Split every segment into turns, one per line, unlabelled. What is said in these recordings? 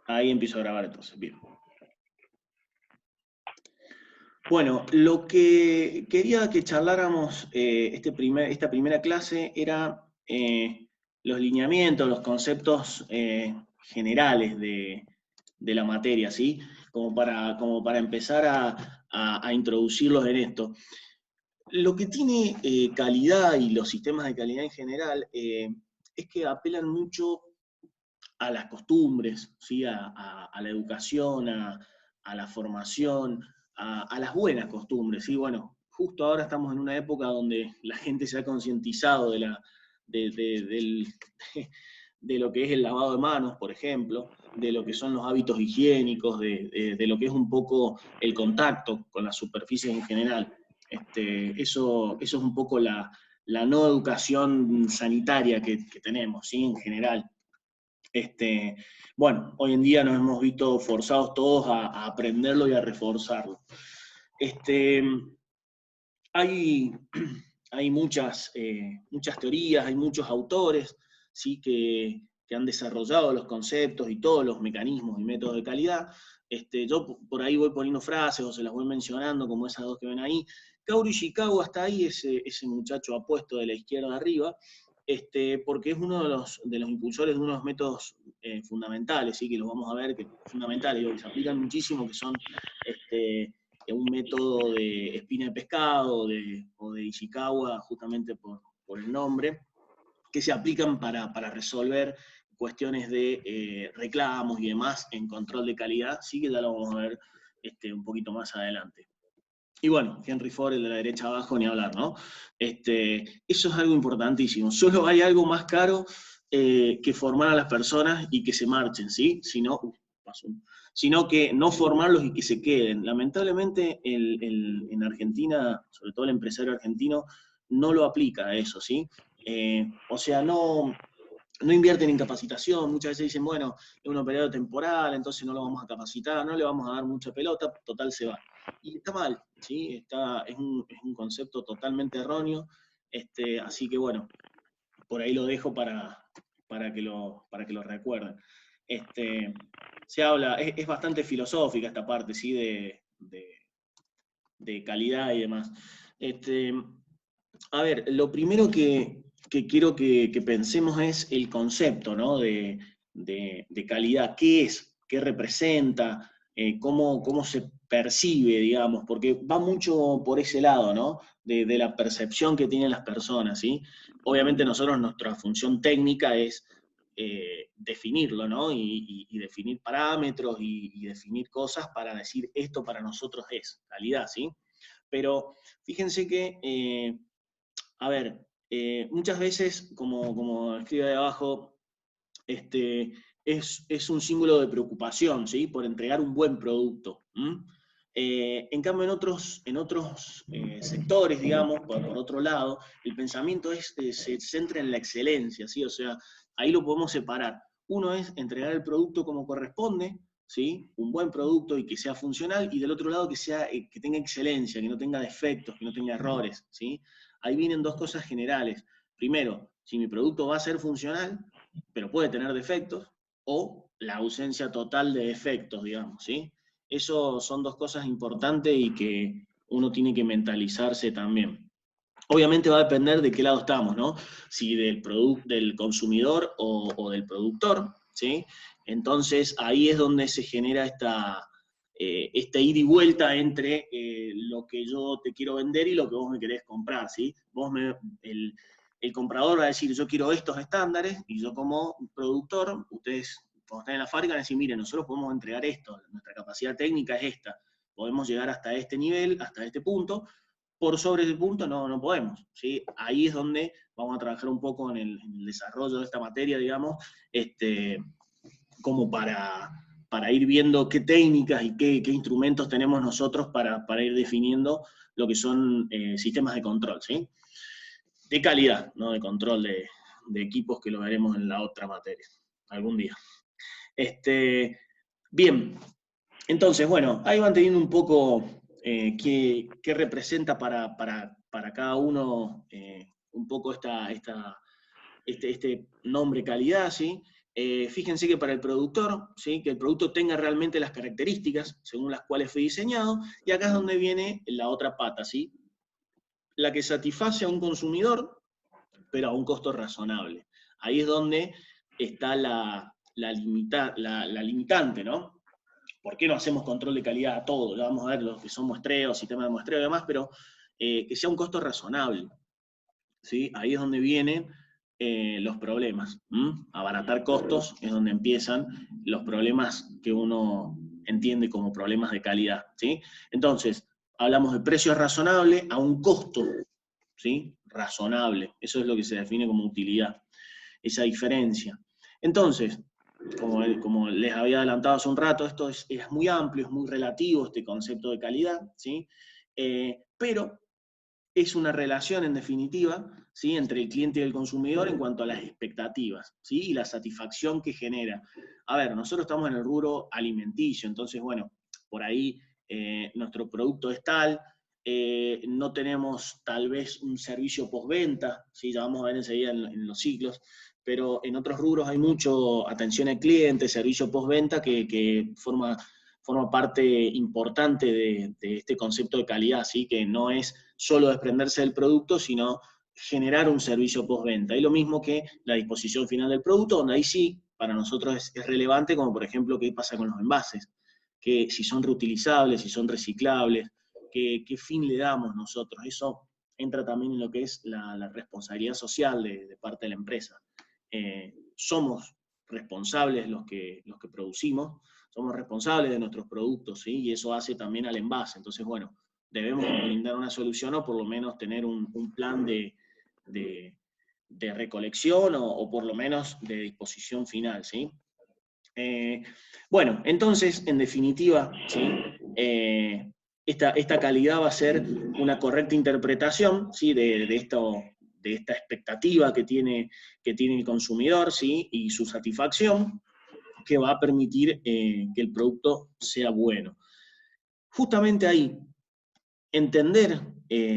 Ahí empiezo a grabar entonces, bien. Bueno, lo que quería que charláramos esta primera clase era los lineamientos, los conceptos generales de la materia, ¿sí? Como para empezar a introducirlos en esto. Lo que tiene calidad y los sistemas de calidad en general es que apelan mucho a las costumbres, ¿sí? A la educación, a la formación, a las buenas costumbres. ¿Sí? Bueno, justo ahora estamos en una época donde la gente se ha concientizado de lo que es el lavado de manos, por ejemplo, de lo que son los hábitos higiénicos, de lo que es un poco el contacto con las superficies en general. Eso es un poco la no educación sanitaria que tenemos, ¿sí? En general. Bueno, hoy en día nos hemos visto forzados todos a aprenderlo y a reforzarlo. Hay, hay muchas teorías, hay muchos autores, ¿sí? que han desarrollado los conceptos y todos los mecanismos y métodos de calidad. Yo por ahí voy poniendo frases o se las voy mencionando, como esas dos que ven ahí. Kaori Ishikawa está ahí, ese muchacho apuesto de la izquierda arriba, porque es uno de los impulsores de unos métodos fundamentales, ¿sí? Que los vamos a ver, que fundamentales, digo, que se aplican muchísimo, que son un método de espina de pescado o de Ishikawa, justamente por el nombre, que se aplican para resolver cuestiones de reclamos y demás en control de calidad, sí que ya lo vamos a ver un poquito más adelante. Y bueno, Henry Ford, el de la derecha abajo, ni hablar, ¿no? Eso es algo importantísimo. Solo hay algo más caro que formar a las personas y que se marchen, ¿sí? Sino que no formarlos y que se queden. Lamentablemente en Argentina, sobre todo el empresario argentino, no lo aplica a eso, ¿sí? O sea, no invierten en capacitación, muchas veces dicen, bueno, es un periodo temporal, entonces no lo vamos a capacitar, no le vamos a dar mucha pelota, total se va. Y está mal, ¿sí? Es un concepto totalmente erróneo, así que bueno, por ahí lo dejo para que lo recuerden. Se habla, es bastante filosófica esta parte, ¿sí? De calidad y demás. A ver, lo primero que quiero que pensemos es el concepto, ¿no? de calidad. ¿Qué es? ¿Qué representa? Cómo se percibe, digamos? Porque va mucho por ese lado, ¿no? De la percepción que tienen las personas, ¿sí? Obviamente nosotros, nuestra función técnica es definirlo, ¿no? Y definir parámetros y definir cosas para decir esto para nosotros es calidad, ¿sí? Pero fíjense que a ver, muchas veces, como escribe ahí abajo, es un símbolo de preocupación, ¿sí? Por entregar un buen producto. En cambio, en otros sectores, digamos, por otro lado, el pensamiento se centra en la excelencia, ¿sí? O sea, ahí lo podemos separar. Uno es entregar el producto como corresponde, ¿sí? Un buen producto y que sea funcional, y del otro lado que tenga excelencia, que no tenga defectos, que no tenga errores, ¿sí? Ahí vienen dos cosas generales. Primero, si mi producto va a ser funcional, pero puede tener defectos, o la ausencia total de defectos, digamos, ¿sí? Eso son dos cosas importantes y que uno tiene que mentalizarse también. Obviamente va a depender de qué lado estamos, ¿no? Si del consumidor o del productor, ¿sí? Entonces ahí es donde se genera esta ida y vuelta entre lo que yo te quiero vender y lo que vos me querés comprar, ¿sí? El comprador va a decir, yo quiero estos estándares, y yo como productor, ustedes, cuando están en la fábrica, van a decir, miren, nosotros podemos entregar esto, nuestra capacidad técnica es esta, podemos llegar hasta este nivel, hasta este punto, por sobre ese punto no podemos, ¿sí? Ahí es donde vamos a trabajar un poco en el desarrollo de esta materia, digamos, como para ir viendo qué técnicas y qué instrumentos tenemos nosotros para ir definiendo lo que son sistemas de control, ¿sí? De calidad, no de control de equipos, que lo veremos en la otra materia, algún día. Bien, entonces, bueno, ahí van teniendo un poco qué representa para cada uno un poco este nombre calidad, ¿sí? Fíjense que para el productor, ¿sí? Que el producto tenga realmente las características según las cuales fue diseñado, y acá es donde viene la otra pata, ¿sí? La que satisface a un consumidor, pero a un costo razonable. Ahí es donde está la limitante, ¿no? ¿Por qué no hacemos control de calidad a todo? Ya vamos a ver lo que son muestreos, sistemas de muestreo y demás, pero que sea un costo razonable, ¿sí? Ahí es donde vienen los problemas. Abaratar costos es donde empiezan los problemas que uno entiende como problemas de calidad, ¿sí? Entonces, hablamos de precio razonable a un costo, ¿sí? Razonable. Eso es lo que se define como utilidad, esa diferencia. Entonces, como les había adelantado hace un rato, esto es muy amplio, es muy relativo, este concepto de calidad, ¿sí? Pero es una relación, en definitiva, ¿sí? Entre el cliente y el consumidor en cuanto a las expectativas, ¿sí? Y la satisfacción que genera. A ver, nosotros estamos en el rubro alimenticio, entonces, bueno, por ahí nuestro producto es tal, no tenemos tal vez un servicio postventa, ¿sí? Ya vamos a ver enseguida en los ciclos, pero en otros rubros hay mucho atención al cliente, servicio postventa que forma parte importante de este concepto de calidad, ¿sí? Que no es solo desprenderse del producto, sino generar un servicio postventa. Y lo mismo que la disposición final del producto, donde ahí sí, para nosotros es relevante, como por ejemplo qué pasa con los envases, que si son reutilizables, si son reciclables, qué fin le damos nosotros. Eso entra también en lo que es la responsabilidad social de parte de la empresa. Somos responsables los que producimos, somos responsables de nuestros productos, ¿sí? Y eso hace también al envase. Entonces, bueno, debemos brindar una solución o por lo menos tener un plan de recolección o por lo menos de disposición final, ¿sí? Bueno, entonces, en definitiva, ¿sí? Esta calidad va a ser una correcta interpretación, ¿sí? de esta expectativa que tiene el consumidor, ¿sí? Y su satisfacción, que va a permitir que el producto sea bueno. Justamente ahí, entender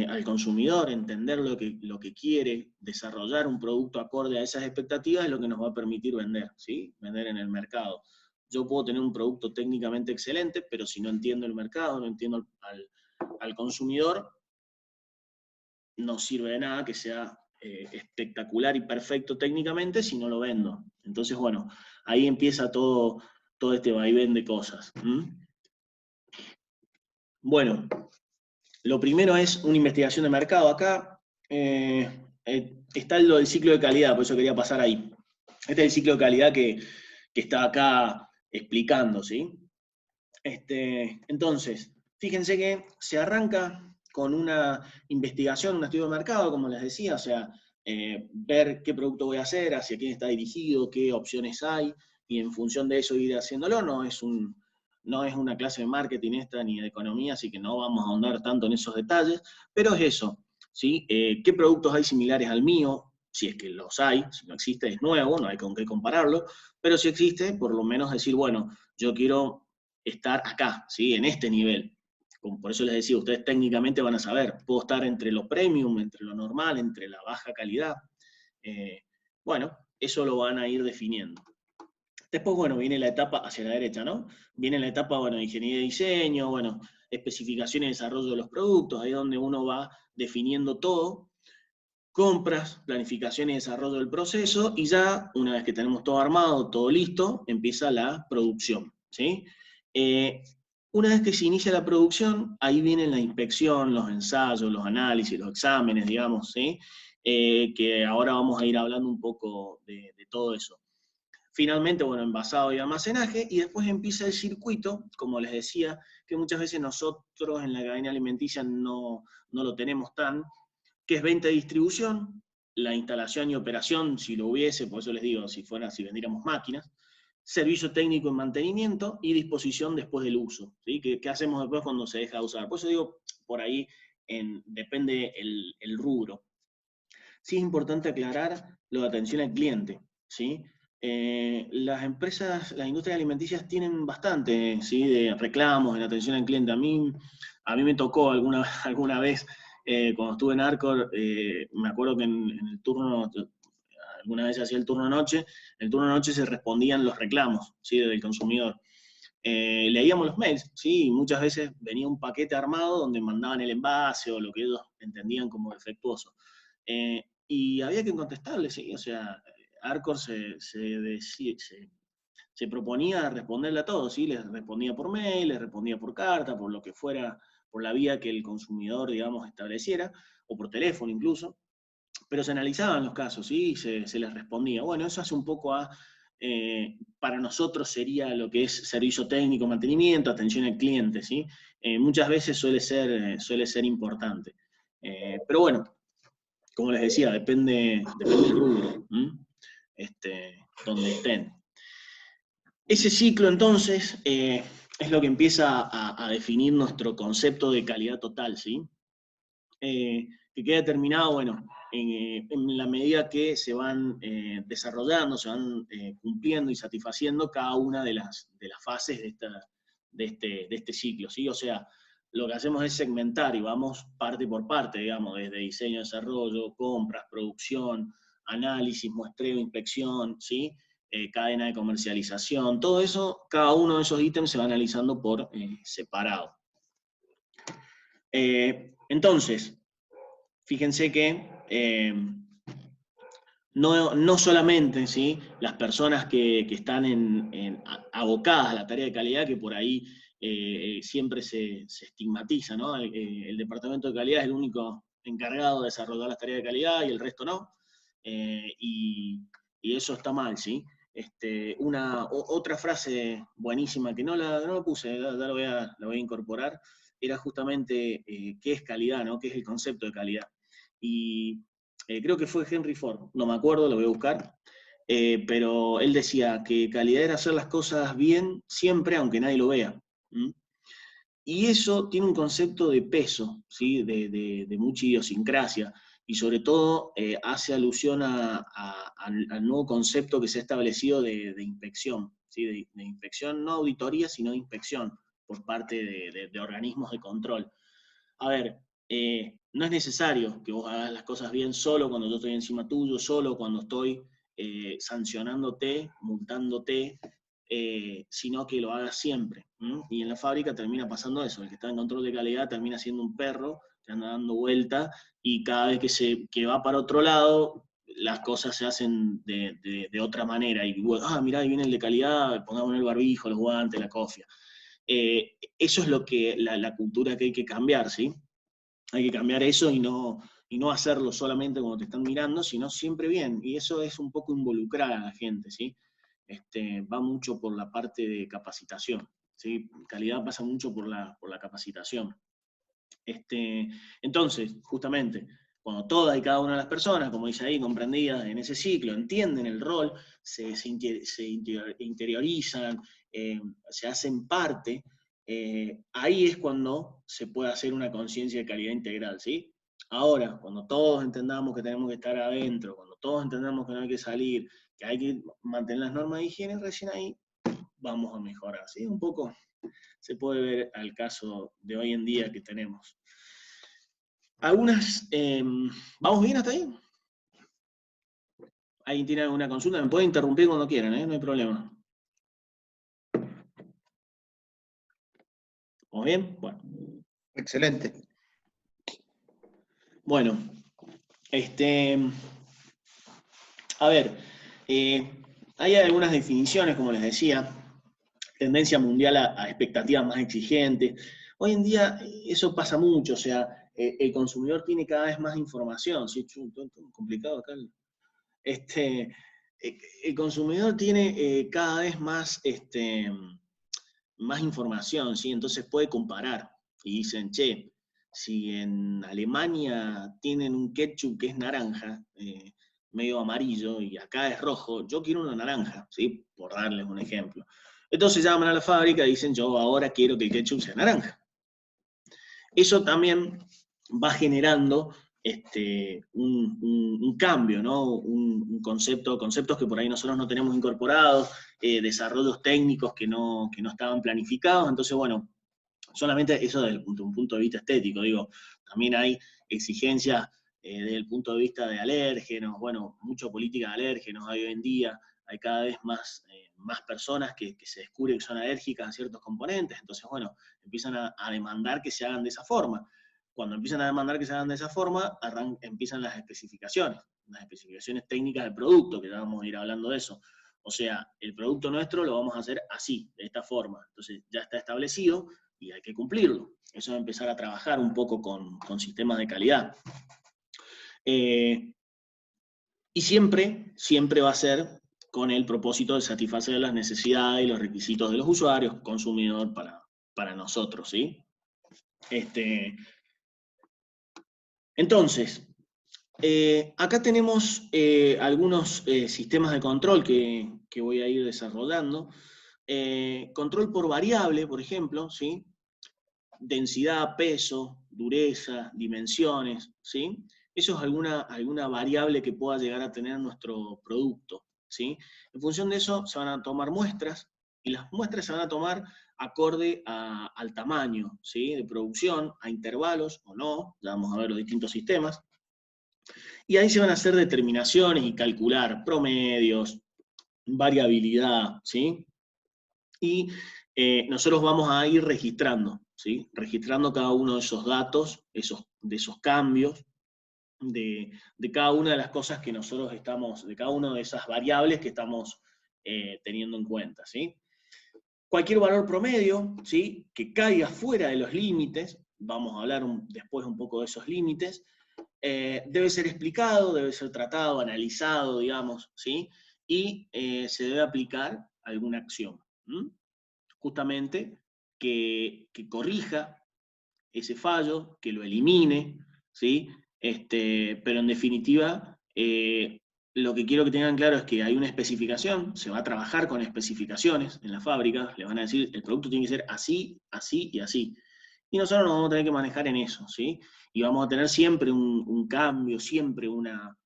al consumidor, entender lo que quiere, desarrollar un producto acorde a esas expectativas es lo que nos va a permitir vender, ¿sí? Vender en el mercado. Yo puedo tener un producto técnicamente excelente, pero si no entiendo el mercado, no entiendo al consumidor, no sirve de nada que sea espectacular y perfecto técnicamente si no lo vendo. Entonces, bueno, ahí empieza todo este vaivén de cosas. Bueno, lo primero es una investigación de mercado. Acá está lo del ciclo de calidad, por eso quería pasar ahí. Este es el ciclo de calidad que está acá explicando, ¿sí? Entonces, fíjense que se arranca con una investigación, un estudio de mercado, como les decía, o sea, ver qué producto voy a hacer, hacia quién está dirigido, qué opciones hay, y en función de eso ir haciéndolo. No es una clase de marketing esta ni de economía, así que no vamos a ahondar tanto en esos detalles, pero es eso, ¿sí? ¿Qué productos hay similares al mío? Si es que los hay, si no existe es nuevo, no hay con qué compararlo, pero si existe, por lo menos decir, bueno, yo quiero estar acá, ¿sí? En este nivel. Por eso les decía, ustedes técnicamente van a saber, puedo estar entre lo premium, entre lo normal, entre la baja calidad. Bueno, eso lo van a ir definiendo. Después, bueno, viene la etapa hacia la derecha, ¿no? Viene la etapa, bueno, de ingeniería de diseño, bueno, especificación y desarrollo de los productos, ahí es donde uno va definiendo todo, compras, planificación y desarrollo del proceso, y ya, una vez que tenemos todo armado, todo listo, empieza la producción, ¿sí? Una vez que se inicia la producción, ahí viene la inspección, los ensayos, los análisis, los exámenes, digamos, ¿sí? Que ahora vamos a ir hablando un poco de todo eso. Finalmente, bueno, envasado y almacenaje, y después empieza el circuito, como les decía, que muchas veces nosotros en la cadena alimenticia no lo tenemos tan, que es venta y distribución, la instalación y operación, si lo hubiese, por eso les digo, si vendiéramos máquinas, servicio técnico en mantenimiento y disposición después del uso, ¿sí? ¿Qué hacemos después cuando se deja de usar? Por eso digo, por ahí depende el rubro. Sí es importante aclarar lo de atención al cliente, ¿sí? Las empresas, las industrias alimenticias tienen bastante, ¿sí? De reclamos en atención al cliente. A mí me tocó alguna vez, cuando estuve en Arcor, me acuerdo que en el turno alguna vez hacía el turno noche se respondían los reclamos, ¿sí? Del consumidor. Leíamos los mails, ¿sí? Y muchas veces venía un paquete armado donde mandaban el envase o lo que ellos entendían como defectuoso. Y había que contestarle, ¿sí? O sea, Arcor se proponía responderle a todos, ¿sí? Les respondía por mail, les respondía por carta, por lo que fuera, por la vía que el consumidor, digamos, estableciera, o por teléfono incluso, pero se analizaban los casos, ¿sí? Y se les respondía. Bueno, eso hace un poco para nosotros sería lo que es servicio técnico, mantenimiento, atención al cliente, ¿sí? Muchas veces suele ser importante. Pero bueno, como les decía, depende del rubro, donde estén. Ese ciclo, entonces, es lo que empieza a definir nuestro concepto de calidad total, ¿sí? Que queda determinado, bueno, en la medida que se van desarrollando, se van cumpliendo y satisfaciendo cada una de las fases de este ciclo, ¿sí? O sea, lo que hacemos es segmentar y vamos parte por parte, digamos, desde diseño, desarrollo, compras, producción, análisis, muestreo, inspección, ¿sí? Cadena de comercialización, todo eso, cada uno de esos ítems se va analizando por separado. Entonces, fíjense que no solamente, ¿sí? Las personas que están abocadas a la tarea de calidad, que por ahí siempre se estigmatiza, ¿no? El departamento de calidad es el único encargado de desarrollar las tareas de calidad y el resto no. Y eso está mal, ¿sí? Otra frase buenísima que no la puse, ya la voy a incorporar, era justamente qué es calidad, ¿no? ¿Qué es el concepto de calidad? Y creo que fue Henry Ford, no me acuerdo, lo voy a buscar, pero él decía que calidad era hacer las cosas bien siempre, aunque nadie lo vea. Y eso tiene un concepto de peso, ¿sí? de mucha idiosincrasia, y sobre todo hace alusión al nuevo concepto que se ha establecido de inspección, ¿sí? de inspección, no auditoría, sino de inspección por parte de organismos de control. A ver, no es necesario que vos hagas las cosas bien solo cuando yo estoy encima tuyo, solo cuando estoy sancionándote, multándote, sino que lo hagas siempre. Y en la fábrica termina pasando eso, el que está en control de calidad termina siendo un perro que anda dando vuelta y cada vez que va para otro lado, las cosas se hacen de otra manera. Y mirá, ahí viene el de calidad, pongamos el barbijo, los guantes, la cofia. Eso es lo que la cultura que hay que cambiar, ¿sí? Hay que cambiar eso y no hacerlo solamente cuando te están mirando, sino siempre bien. Y eso es un poco involucrar a la gente, ¿sí? Va mucho por la parte de capacitación, ¿sí? Calidad pasa mucho por la capacitación. Entonces, justamente, cuando todas y cada una de las personas, como dice ahí, comprendidas en ese ciclo, entienden el rol, se interiorizan, se hacen parte, ahí es cuando se puede hacer una conciencia de calidad integral, ¿sí? Ahora, cuando todos entendamos que tenemos que estar adentro, cuando todos entendamos que no hay que salir, que hay que mantener las normas de higiene, recién ahí vamos a mejorar, ¿sí? Un poco se puede ver al caso de hoy en día que tenemos. Algunas, ¿vamos bien hasta ahí? ¿Alguien tiene alguna consulta? Me puede interrumpir cuando quieran, no hay problema. ¿Vamos bien? Bueno.
Excelente.
Bueno, a ver, hay algunas definiciones, como les decía, tendencia mundial a expectativas más exigentes. Hoy en día eso pasa mucho, o sea, el consumidor tiene cada vez más información, ¿sí? Complicado acá. El consumidor tiene cada vez más, más información, ¿sí? Entonces puede comparar y dicen, che, si en Alemania tienen un ketchup que es naranja, medio amarillo, y acá es rojo, yo quiero una naranja, ¿sí? Por darles un ejemplo. Entonces llaman a la fábrica y dicen, yo ahora quiero que el ketchup sea naranja. Eso también va generando un cambio, ¿no? Un conceptos que por ahí nosotros no tenemos incorporados, desarrollos técnicos que no estaban planificados. Entonces, bueno, solamente eso desde un punto de vista estético, digo, también hay exigencias desde el punto de vista de alérgenos, bueno, mucha política de alérgenos hay hoy en día, hay cada vez más personas que se descubre que son alérgicas a ciertos componentes, entonces, bueno, empiezan a demandar que se hagan de esa forma. Cuando empiezan a demandar que se hagan de esa forma, empiezan las especificaciones técnicas del producto, que ya vamos a ir hablando de eso. O sea, el producto nuestro lo vamos a hacer así, de esta forma. Entonces ya está establecido y hay que cumplirlo. Eso es empezar a trabajar un poco con sistemas de calidad. Y siempre va a ser con el propósito de satisfacer las necesidades y los requisitos de los usuarios, consumidor, para nosotros, ¿sí? Entonces, acá tenemos algunos sistemas de control que voy a ir desarrollando. Control por variable, por ejemplo, ¿sí? Densidad, peso, dureza, dimensiones, ¿sí? Eso es alguna variable que pueda llegar a tener nuestro producto, ¿sí? En función de eso se van a tomar muestras, y las muestras se van a tomar acorde al tamaño, ¿sí? De producción, a intervalos o no, ya vamos a ver los distintos sistemas. Y ahí se van a hacer determinaciones y calcular promedios, variabilidad, ¿sí? Y nosotros vamos a ir registrando, ¿sí? Registrando cada uno de esos datos, de esos cambios, de cada una de las cosas que nosotros estamos, de cada una de esas variables que estamos teniendo en cuenta, ¿sí? Cualquier valor promedio, ¿sí? Que caiga fuera de los límites, vamos a hablar después un poco de esos límites, debe ser explicado, debe ser tratado, analizado, digamos, ¿sí? Y se debe aplicar alguna acción, justamente que corrija ese fallo, que lo elimine, ¿sí? Pero en definitiva, lo que quiero que tengan claro es que hay una especificación, se va a trabajar con especificaciones en la fábrica, le van a decir, el producto tiene que ser así, así y así. Y nosotros nos vamos a tener que manejar en eso, ¿sí? Y vamos a tener siempre un cambio, siempre una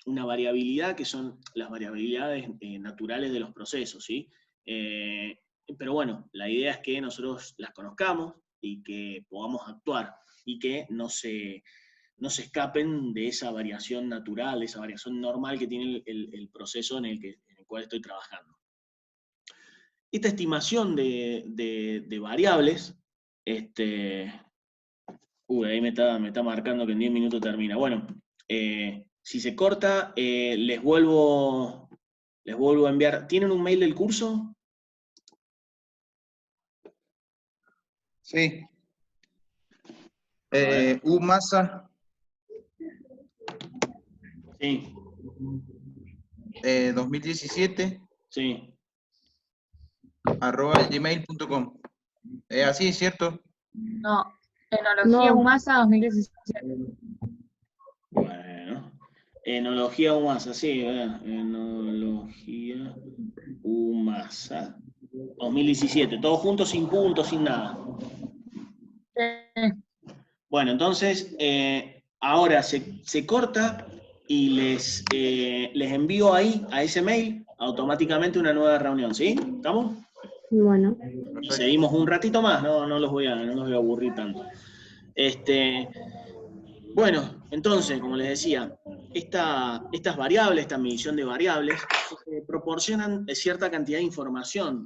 variabilidad, que son las variabilidades naturales de los procesos, ¿sí? Pero bueno, la idea es que nosotros las conozcamos y que podamos actuar, y que no se escapen de esa variación natural, de esa variación normal que tiene el proceso en el cual estoy trabajando. Esta estimación de variables, ahí me está marcando que en 10 minutos termina. Bueno, si se corta, les vuelvo a enviar. ¿Tienen un mail del curso?
Sí. Umasa.
Sí.
2017.
Sí.
@gmail.com. Así, ¿cierto?
No, Enología Umasa 2017.
Bueno. Enología Umasa, sí, Enología Umasa 2017, todo junto, sin puntos, sin nada. Bueno, entonces, ahora se corta y les envío ahí, a ese mail, automáticamente una nueva reunión, ¿sí? ¿Estamos?
Bueno.
Perfecto.
Seguimos un ratito más, no los voy a aburrir tanto. Bueno, entonces, como les decía, estas variables, esta medición de variables, proporcionan cierta cantidad de información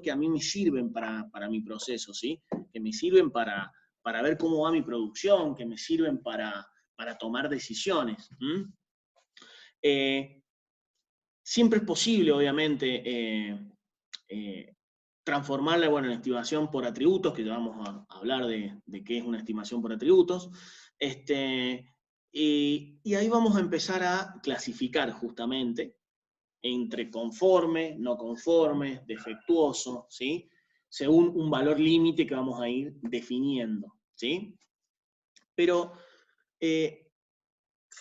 que a mí me sirven para mi proceso, ¿sí? Que me sirven para ver cómo va mi producción, que me sirven para tomar decisiones. Siempre es posible, obviamente, transformarla en estimación por atributos, que ya vamos a hablar de qué es una estimación por atributos. Y ahí vamos a empezar a clasificar justamente entre conforme, no conforme, defectuoso, ¿sí? Según un valor límite que vamos a ir definiendo, ¿sí? Pero,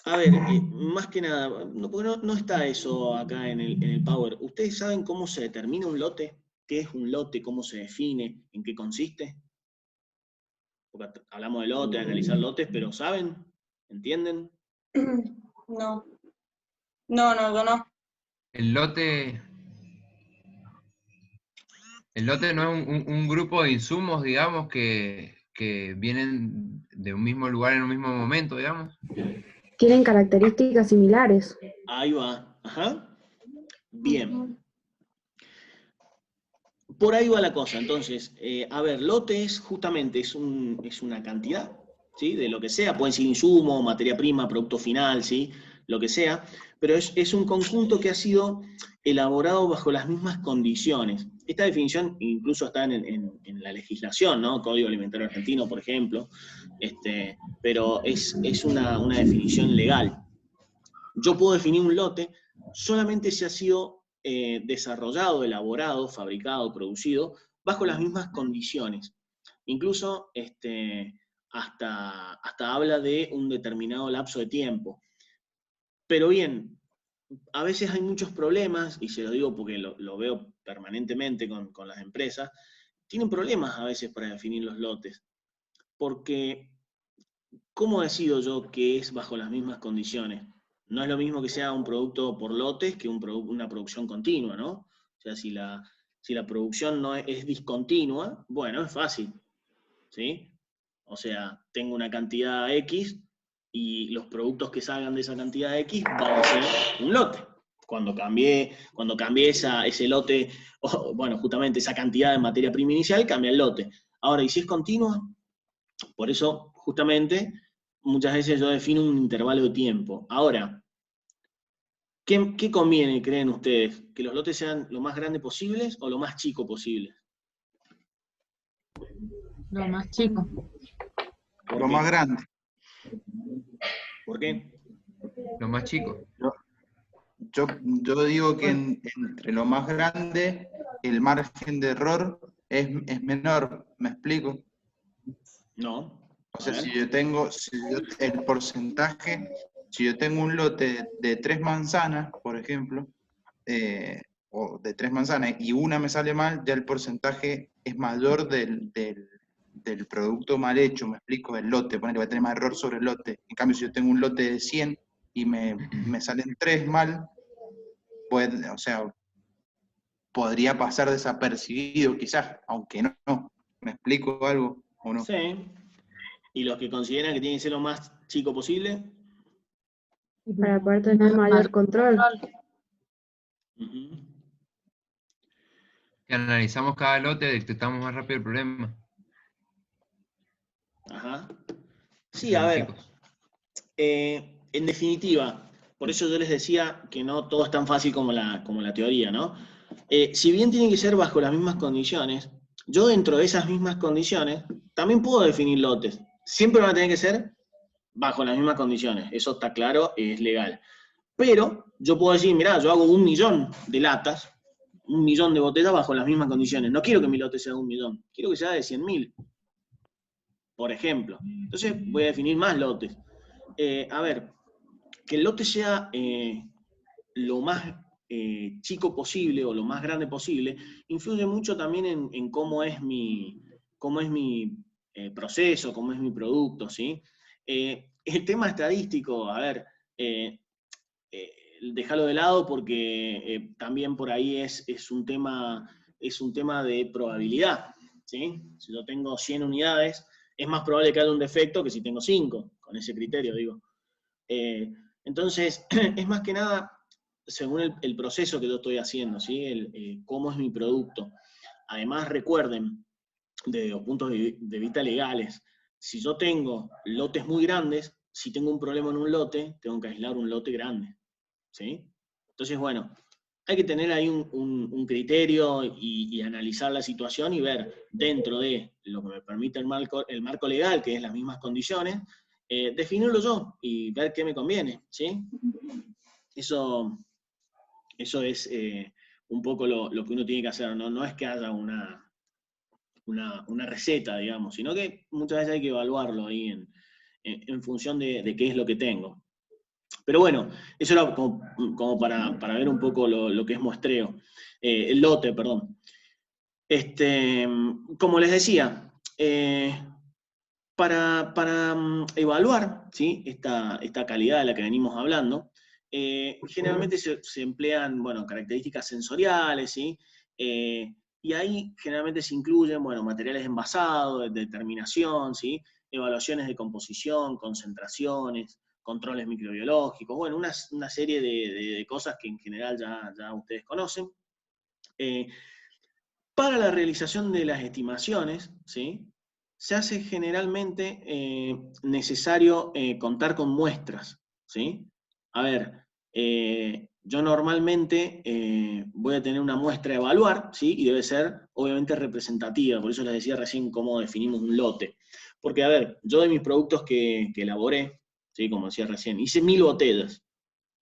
a ver, más que nada, porque no está eso acá en el Power. ¿Ustedes saben cómo se determina un lote? ¿Qué es un lote? ¿Cómo se define? ¿En qué consiste? Porque hablamos de lotes, de analizar lotes, pero ¿saben? ¿Entienden?
No. Yo no.
El lote no es un grupo de insumos, digamos, que que vienen de un mismo lugar en un mismo momento, digamos.
Tienen características similares.
Ahí va. Ajá. Bien. Por ahí va la cosa. Entonces, a ver, lote es justamente es una cantidad, ¿sí? De lo que sea. Pueden ser insumo, materia prima, producto final, ¿sí? Lo que sea. Pero es un conjunto que ha sido elaborado bajo las mismas condiciones. Esta definición incluso está en la legislación, ¿no? Código Alimentario Argentino, por ejemplo. Pero es una definición legal. Yo puedo definir un lote solamente si ha sido desarrollado, elaborado, fabricado, producido, bajo las mismas condiciones. Incluso hasta habla de un determinado lapso de tiempo. Pero bien, a veces hay muchos problemas, y se lo digo porque lo veo permanentemente con las empresas, tienen problemas a veces para definir los lotes. Porque, ¿cómo decido yo que es bajo las mismas condiciones? No es lo mismo que sea un producto por lotes que una producción continua, ¿no? O sea, si la producción no es discontinua, bueno, es fácil, ¿sí? O sea, tengo una cantidad X y los productos que salgan de esa cantidad X van a ser un lote. Cuando cambié ese lote, bueno, justamente esa cantidad de materia prima inicial, cambia el lote. Ahora, ¿y si es continua? Por eso, justamente, muchas veces yo defino un intervalo de tiempo. Ahora, ¿qué conviene, creen ustedes? ¿Que los lotes sean lo más grandes posibles o lo más chico posible?
Lo más chico.
¿Por
Lo
qué?
más grande.
¿Por qué?
Lo más chico.
Yo digo que entre lo más grande, el margen de error es menor. ¿Me explico?
No.
O
A
sea,
ver.
el porcentaje, si yo tengo un lote de 3 manzanas, por ejemplo, o de 3 manzanas y una me sale mal, ya el porcentaje es mayor del producto mal hecho, me explico, el lote, ponele, va a tener más error sobre el lote. En cambio, si yo tengo un lote de 100 y me salen 3 mal, pues, o sea, podría pasar desapercibido quizás, aunque no. ¿Me explico algo o no?
Sí. ¿Y los que consideran que tiene que ser lo más chico posible?
Para poder tener mayor control.
Ujú.
Si analizamos cada lote, detectamos más rápido el problema.
Ajá.
Si
Sí, a
son
ver.
chicos.
En definitiva, por eso yo les decía que no todo es tan fácil como la teoría, ¿no? Si bien tiene que ser bajo las mismas condiciones, yo dentro de esas mismas condiciones también puedo definir lotes. Siempre van a tener que ser bajo las mismas condiciones, eso está claro, es legal. Pero yo puedo decir, mirá, yo hago 1 millón de latas, 1 millón de botellas bajo las mismas condiciones. No quiero que mi lote sea 1 millón, quiero que sea de 100.000, por ejemplo. Entonces voy a definir más lotes. A ver, que el lote sea lo más chico posible o lo más grande posible, influye mucho también en cómo es mi proceso, cómo es mi producto, ¿sí? El tema estadístico, a ver, déjalo de lado porque también por ahí es un tema de probabilidad, ¿sí? Si yo tengo 100 unidades, es más probable que haya un defecto que si tengo 5, con ese criterio, digo. Entonces, es más que nada según el proceso que yo estoy haciendo, ¿sí? Cómo es mi producto. Además, recuerden, desde los puntos de vista legales, si yo tengo lotes muy grandes, si tengo un problema en un lote, tengo que aislar un lote grande, ¿sí? Entonces, bueno, hay que tener ahí un criterio y analizar la situación y ver dentro de lo que me permite el marco legal, que es las mismas condiciones, definirlo yo y ver qué me conviene, ¿sí? Eso es un poco lo que uno tiene que hacer, ¿no? No es que haya una receta, digamos, sino que muchas veces hay que evaluarlo ahí en función de qué es lo que tengo. Pero bueno, eso era como para ver un poco lo que es muestreo, el lote, perdón. Como les decía, para evaluar, ¿sí? esta calidad de la que venimos hablando, generalmente se emplean, bueno, características sensoriales, ¿sí? Y Y ahí generalmente se incluyen, bueno, materiales envasados, de determinación, ¿sí? Evaluaciones de composición, concentraciones, controles microbiológicos, bueno, una serie de cosas que en general ya ustedes conocen. Para la realización de las estimaciones, ¿sí? Se hace generalmente necesario contar con muestras, ¿sí? A ver, yo normalmente voy a tener una muestra a evaluar, ¿sí? Y debe ser, obviamente, representativa, por eso les decía recién cómo definimos un lote. Porque, a ver, yo de mis productos que elaboré, ¿sí? Como decía recién, hice 1000 botellas.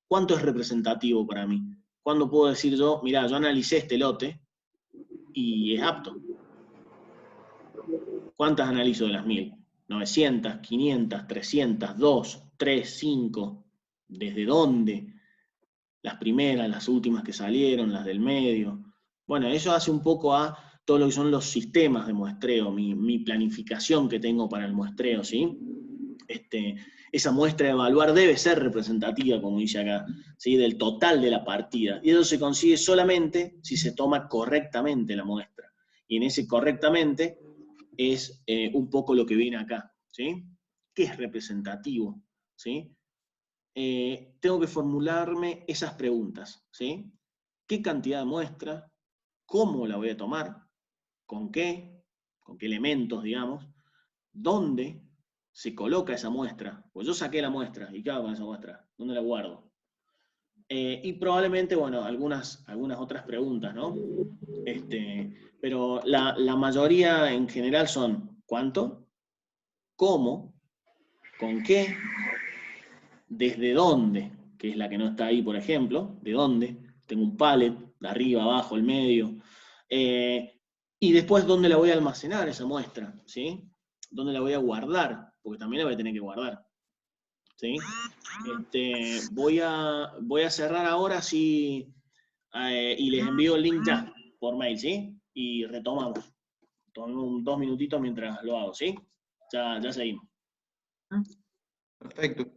¿Cuánto es representativo para mí? ¿Cuándo puedo decir yo, mirá, yo analicé este lote y es apto? ¿Cuántas analizo de las 1000? 900, 500, 300, 2, 3, 5. ¿Desde dónde? Las primeras, las últimas que salieron, las del medio. Bueno, eso hace un poco a todo lo que son los sistemas de muestreo, mi planificación que tengo para el muestreo, ¿sí? Esa muestra de evaluar debe ser representativa, como dice acá, ¿sí? Del total de la partida. Y eso se consigue solamente si se toma correctamente la muestra. Y en ese correctamente es un poco lo que viene acá, ¿sí? ¿Qué es representativo? ¿Sí? Tengo que formularme esas preguntas, ¿sí? ¿Qué cantidad de muestra? ¿Cómo la voy a tomar? ¿Con qué? ¿Con qué elementos, digamos? ¿Dónde se coloca esa muestra? Pues yo saqué la muestra, ¿y qué hago con esa muestra? ¿Dónde la guardo? Y probablemente, bueno, algunas otras preguntas, ¿no? Pero la mayoría en general son ¿cuánto? ¿Cómo? ¿Con qué? ¿Desde dónde? Que es la que no está ahí, por ejemplo. ¿De dónde? Tengo un pallet, de arriba, abajo, el medio. Y después, ¿dónde la voy a almacenar esa muestra? ¿Sí? ¿Dónde la voy a guardar? Porque también la voy a tener que guardar. ¿Sí? Voy a cerrar ahora sí, y les envío el link ya, por mail, ¿sí? Y retomamos. Tomemos 2 minutitos mientras lo hago, ¿sí? Ya seguimos.
Perfecto.